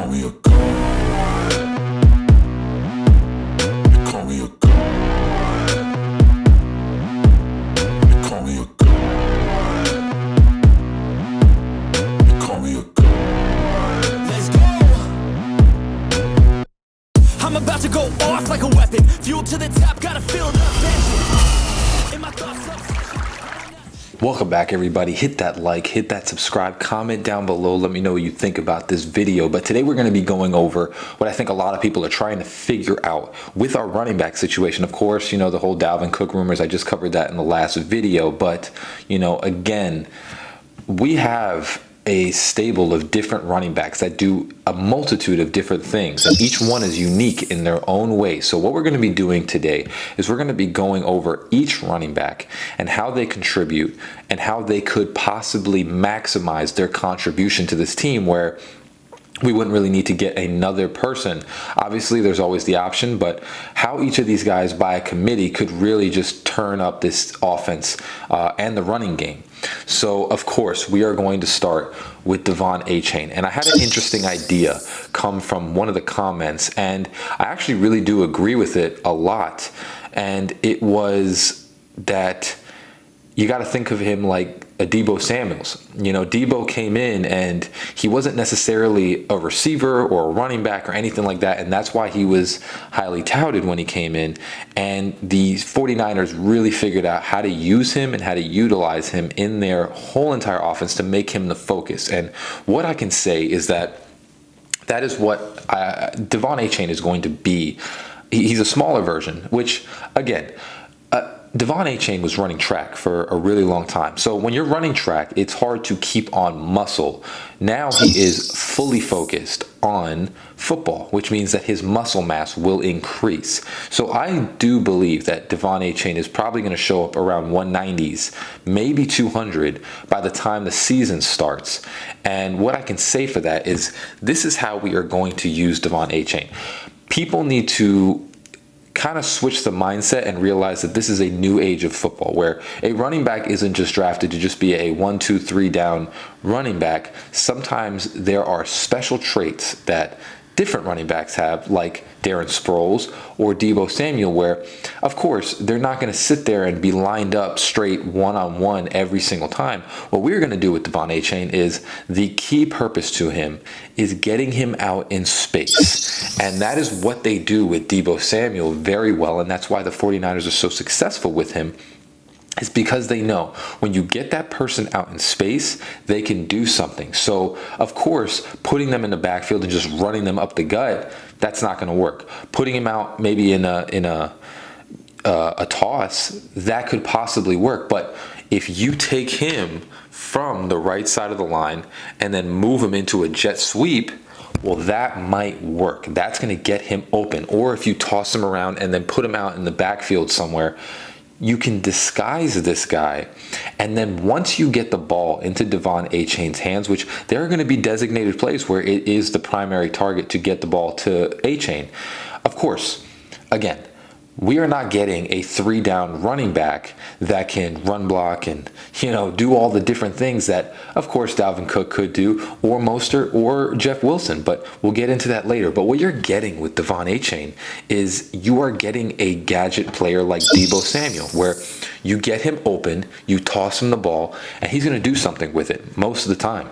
call me a god. They call me a god. They call me a god. They call me a god. Let's go. I'm about to go off like a weapon. Fuel to the top, gotta fill the engine. In my thoughts up. Welcome back, everybody. Hit that like, hit that subscribe, comment down below. Let me know what you think about this video. But today we're going to be going over what I think a lot of people are trying to figure out with our running back situation. Of course, you know, the whole Dalvin Cook rumors, I just covered that in the last video. But, you know, again, we have a stable of different running backs that do a multitude of different things, and each one is unique in their own way. So what we're going to be doing today is we're going to be going over each running back and how they contribute and how they could possibly maximize their contribution to this team, where we wouldn't really need to get another person. Obviously, there's always the option, but how each of these guys by a committee could really just turn up this offense and the running game. So, of course, we are going to start with DEVONE ACHANE. And I had an interesting idea come from one of the comments, and I actually really do agree with it a lot. And it was that you got to think of him like a Deebo Samuels. You know, Deebo came in and he wasn't necessarily a receiver or a running back or anything like that, and that's why he was highly touted when he came in. And the 49ers really figured out how to use him and how to utilize him in their whole entire offense to make him the focus. And what I can say is that that is what DEVONE ACHANE is going to be. He's a smaller version, which, again, DEVONE ACHANE was running track for a really long time. So when you're running track, it's hard to keep on muscle. Now he is fully focused on football, which means that his muscle mass will increase. So I do believe that DEVONE ACHANE is probably going to show up around 190s, maybe 200 by the time the season starts. And what I can say for that is this is how we are going to use DEVONE ACHANE. People need to kind of switch the mindset and realize that this is a new age of football, where a running back isn't just drafted to just be a 1, 2, 3 down running back. Sometimes there are special traits that different running backs have, like Darren Sproles or Deebo Samuel, where, of course, they're not going to sit there and be lined up straight one-on-one every single time. What we're going to do with DEVONE ACHANE is the key purpose to him is getting him out in space. And that is what they do with Deebo Samuel very well, and that's why the 49ers are so successful with him. It's because they know when you get that person out in space, they can do something. So, of course, putting them in the backfield and just running them up the gut, that's not going to work. Putting him out maybe in a toss, that could possibly work. But if you take him from the right side of the line and then move him into a jet sweep, well, that might work. That's going to get him open. Or if you toss him around and then put him out in the backfield somewhere, you can disguise this guy, and then once you get the ball into DEVONE ACHANE's hands, which there are going to be designated plays where it is the primary target to get the ball to ACHANE. Of course, again, we are not getting a 3-down running back that can run block and, you know, do all the different things that, of course, Dalvin Cook could do, or Mostert or Jeff Wilson, but we'll get into that later. But what you're getting with DEVONE ACHANE is you are getting a gadget player like Deebo Samuel, where you get him open, you toss him the ball, and he's going to do something with it most of the time.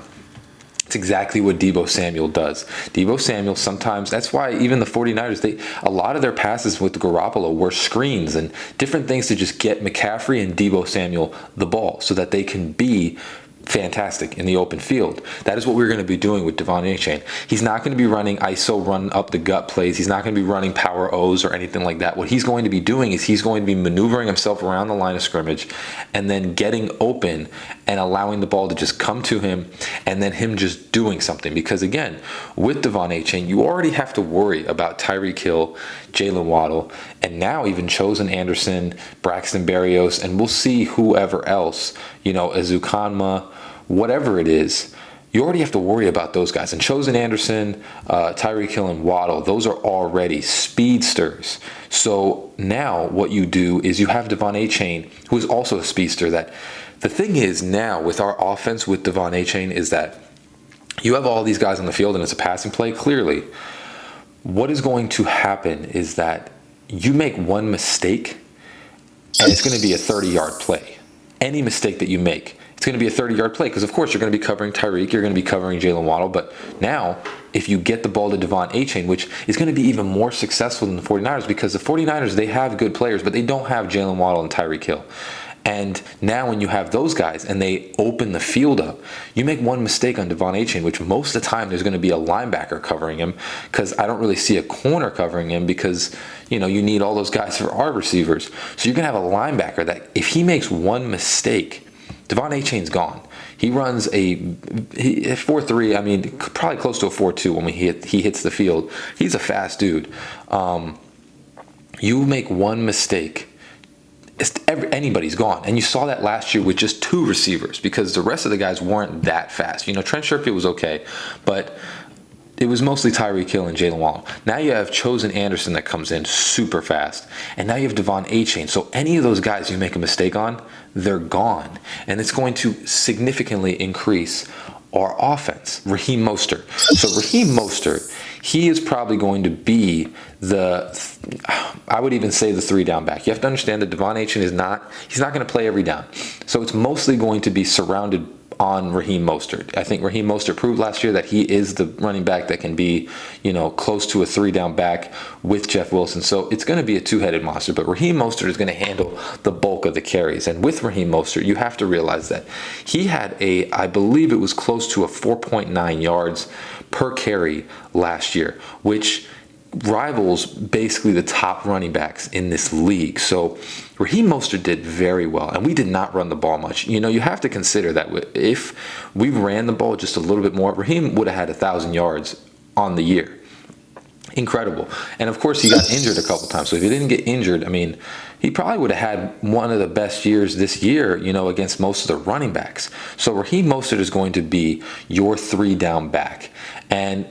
It's exactly what Deebo Samuel does. Deebo Samuel sometimes, that's why even the 49ers, a lot of their passes with Garoppolo were screens and different things to just get McCaffrey and Deebo Samuel the ball so that they can be fantastic in the open field. That is what we're going to be doing with DEVONE ACHANE. He's not going to be running ISO run up the gut plays. He's not going to be running power O's or anything like that. What he's going to be doing is he's going to be maneuvering himself around the line of scrimmage and then getting open and allowing the ball to just come to him and then him just doing something. Because again, with DEVONE ACHANE, you already have to worry about Tyreek Hill, Jalen Waddle, and now even Chosen Anderson, Braxton Berrios, and we'll see whoever else, you know, Azukanma, whatever it is. You already have to worry about those guys. And Chosen Anderson, Tyreek Hill, and Waddle, those are already speedsters. So now what you do is you have DEVONE ACHANE, who is also a speedster. That the thing is now with our offense with DEVONE ACHANE is that you have all these guys on the field and it's a passing play, clearly. What is going to happen is that you make one mistake and it's going to be a 30-yard play. Any mistake that you make, it's going to be a 30-yard play because, of course, you're going to be covering Tyreek, you're going to be covering Jalen Waddle. But now, if you get the ball to DEVONE ACHANE, which is going to be even more successful than the 49ers because the 49ers, they have good players, but they don't have Jalen Waddle and Tyreek Hill. And now when you have those guys and they open the field up, you make one mistake on DEVONE ACHANE, which most of the time there's going to be a linebacker covering him because I don't really see a corner covering him because, you know, you need all those guys for our receivers. So you're going to have a linebacker that if he makes one mistake, DEVONE ACHANE's gone. He runs a 4.3, I mean, probably close to a 4.2 when he hits the field. He's a fast dude. You make one mistake, anybody's gone. And you saw that last year with just 2 receivers because the rest of the guys weren't that fast. You know, Trent Sherfield was okay, but it was mostly Tyreek Hill and Jalen Waddle. Now you have Chosen Anderson that comes in super fast, and now you have DEVONE ACHANE. So any of those guys you make a mistake on, they're gone. And it's going to significantly increase our offense. Raheem Mostert. So Raheem Mostert, he is probably going to be I would even say the 3-down back. You have to understand that DEVONE ACHANE he's not going to play every down. So it's mostly going to be surrounded on Raheem Mostert. I think Raheem Mostert proved last year that he is the running back that can be, you know, close to a 3-down back with Jeff Wilson. So it's going to be a 2-headed monster, but Raheem Mostert is going to handle the bulk of the carries. And with Raheem Mostert, you have to realize that he had I believe it was close to a 4.9 yards per carry last year, which rivals basically the top running backs in this league. So Raheem Mostert did very well, and we did not run the ball much. You know, you have to consider that if we ran the ball just a little bit more, Raheem would have had 1,000 yards on the year. Incredible. And of course, he got injured a couple times. So if he didn't get injured, I mean, he probably would have had one of the best years this year, you know, against most of the running backs. So Raheem Mostert is going to be your 3-down back. And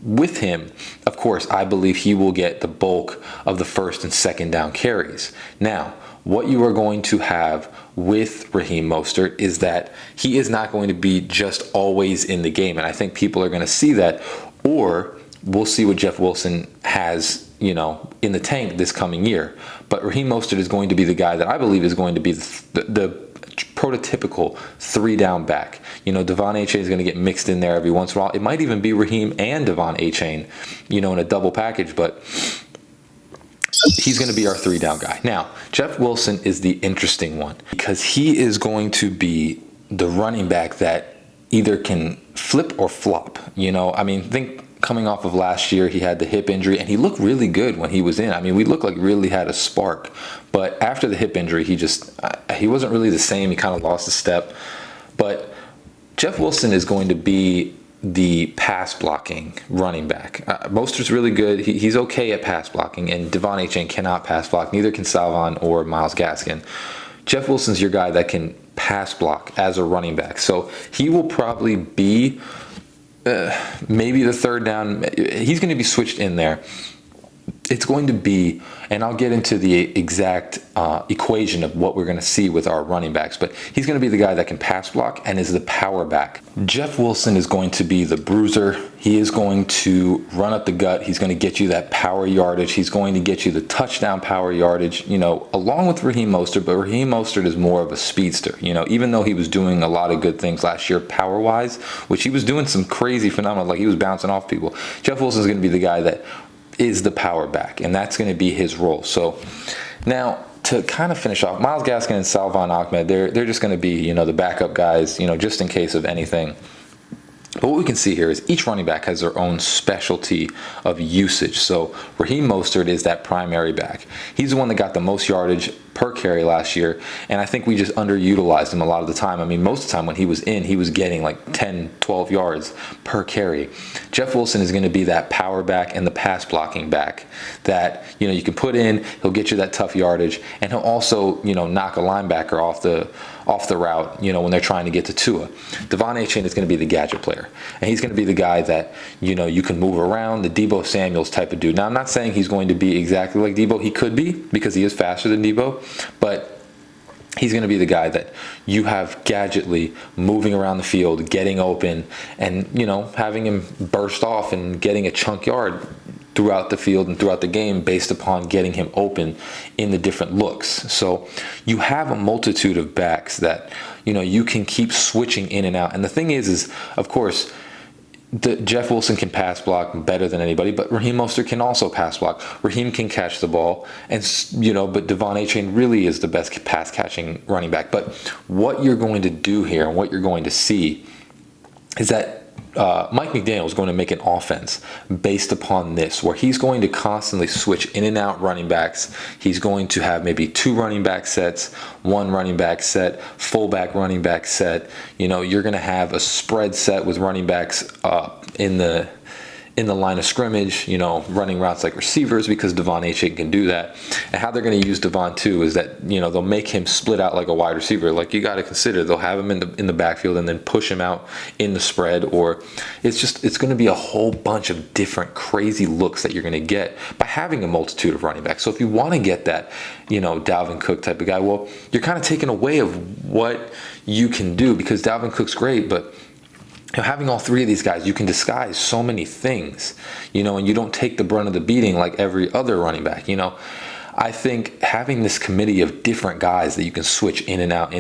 with him, of course, I believe he will get the bulk of the 1st and 2nd down carries. Now, what you are going to have with Raheem Mostert is that he is not going to be just always in the game. And I think people are going to see that, or we'll see what Jeff Wilson has, you know, in the tank this coming year. But Raheem Mostert is going to be the guy that I believe is going to be the prototypical 3-down back. You know, DEVONE ACHANE is going to get mixed in there every once in a while. It might even be Raheem and DEVONE ACHANE, you know, in a double package, but he's going to be our 3-down guy. Now, Jeff Wilson is the interesting one because he is going to be the running back that either can flip or flop. You know, I mean, think coming off of last year, he had the hip injury, and he looked really good when he was in. I mean, we looked like really had a spark. But after the hip injury, he wasn't really the same. He kind of lost a step. But Jeff Wilson is going to be the pass blocking running back. Mostert's really good. He's okay at pass blocking, and DEVONE ACHANE cannot pass block. Neither can Salvon or Myles Gaskin. Jeff Wilson's your guy that can pass block as a running back. So he will probably be maybe the 3rd down. He's going to be switched in there. It's going to be, and I'll get into the exact equation of what we're going to see with our running backs, but he's going to be the guy that can pass block and is the power back. Jeff Wilson is going to be the bruiser. He is going to run up the gut. He's going to get you that power yardage. He's going to get you the touchdown power yardage, you know, along with Raheem Mostert, but Raheem Mostert is more of a speedster. You know, even though he was doing a lot of good things last year power-wise, which he was doing some crazy phenomenal, like he was bouncing off people, Jeff Wilson is going to be the guy that is the power back, and that's going to be his role. So now to kind of finish off, Myles Gaskin and Salvon Ahmed, they're just going to be, you know, the backup guys, you know, just in case of anything. But what we can see here is each running back has their own specialty of usage. So Raheem Mostert is that primary back. He's the one that got the most yardage per carry last year, and I think we just underutilized him a lot of the time. I mean, most of the time when he was in, he was getting like 10, 12 yards per carry. Jeff Wilson is going to be that power back and the pass blocking back that, you know, you can put in, he'll get you that tough yardage, and he'll also, you know, knock a linebacker off the route, you know, when they're trying to get to Tua. DEVONE ACHANE is going to be the gadget player, and he's going to be the guy that, you know, you can move around, the Deebo Samuels type of dude. Now, I'm not saying he's going to be exactly like Deebo. He could be, because he is faster than Deebo, but he's going to be the guy that you have gadgetly moving around the field, getting open, and, you know, having him burst off and getting a chunk yard throughout the field and throughout the game based upon getting him open in the different looks. So you have a multitude of backs that, you know, you can keep switching in and out. And the thing is of course, Jeff Wilson can pass block better than anybody, but Raheem Mostert can also pass block. Raheem can catch the ball, and, you know, but DEVONE ACHANE really is the best pass catching running back. But what you're going to do here and what you're going to see is that Mike McDaniel is going to make an offense based upon this, where he's going to constantly switch in and out running backs. He's going to have maybe 2 running back sets, 1 running back set, fullback running back set. You know, you're going to have a spread set with running backs in the line of scrimmage, you know, running routes like receivers, because DEVONE ACHANE can do that. And how they're going to use Devon too is that, you know, they'll make him split out like a wide receiver. Like, you got to consider they'll have him in the backfield and then push him out in the spread, or it's going to be a whole bunch of different crazy looks that you're going to get by having a multitude of running backs. So if you want to get that, you know, Dalvin Cook type of guy, well, you're kind of taking away of what you can do, because Dalvin Cook's great, but having all 3 of these guys, you can disguise so many things, you know, and you don't take the brunt of the beating like every other running back. You know, I think having this committee of different guys that you can switch in and out,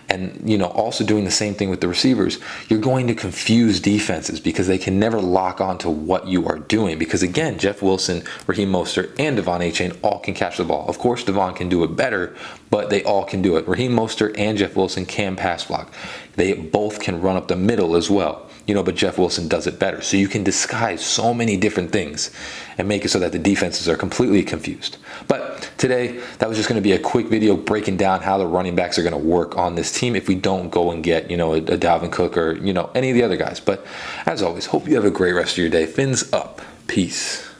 and, you know, also doing the same thing with the receivers, you're going to confuse defenses because they can never lock on to what you are doing. Because again, Jeff Wilson, Raheem Mostert, and DEVONE ACHANE all can catch the ball. Of course, Devon can do it better, but they all can do it. Raheem Mostert and Jeff Wilson can pass block. They both can run up the middle as well, you know, but Jeff Wilson does it better. So you can disguise so many different things and make it so that the defenses are completely confused. But today, that was just going to be a quick video breaking down how the running backs are going to work on this team if we don't go and get, you know, a Dalvin Cook or, you know, any of the other guys. But as always, hope you have a great rest of your day. Fins up. Peace.